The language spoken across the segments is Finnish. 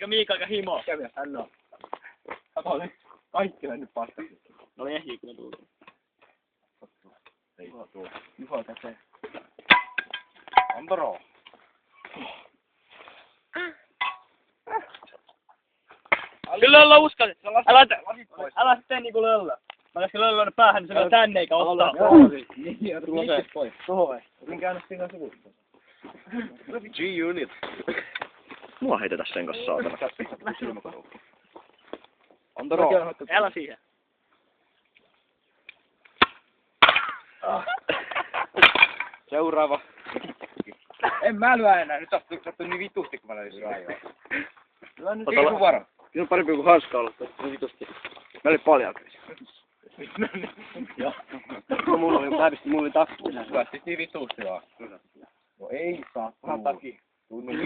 eikä Miika eikä Himo. Kävi, hän on. Kato oli kaikki mennyt pastaksi. No ehjii kyllä tullut. Ei tuo. Juha käteen. Antaro. Kyllä olla uskallit. Älä sitten niinku löllä. Mä käsken löllä päähän, niin se on tänne eikä ottaa. Niin, ja tulikin pois. Tohon. Otin käynyt siinä sivussa. G-Unit. Mua heitetä sen kanssa saatana. Antaro. Älä siihen. Seuraava. En mä lyö enää, nyt sattuu niin vitusti kun mä löin sun aivan. Lyö nyt sun varo. Siinä on parempi kuin hanskaa olla, se vitusti. Mä olin paljon kyllä. Joo. Mulla oli takki. Lyösti niin vitusti vaan. No ei saa, pahan takia.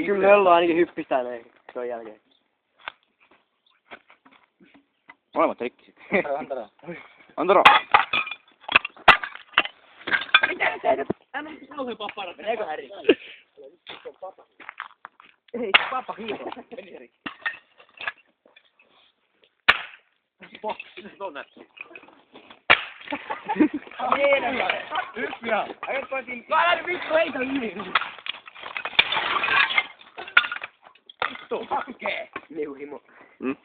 Kyllä Löllo ainakin hyppistää näin ton jälkeen. Molemmat rikki. Antaro. Antaro! Mitä ne teet? Hän on kauhean papara. Meneekö hän rikki? Ei, papa hiiro. Meni rikki. Tonne. Yksi ihan. Ajat koitin. Älä nyt vittu heitä yli. Vittu, hakkee. Liuhimo. Mm?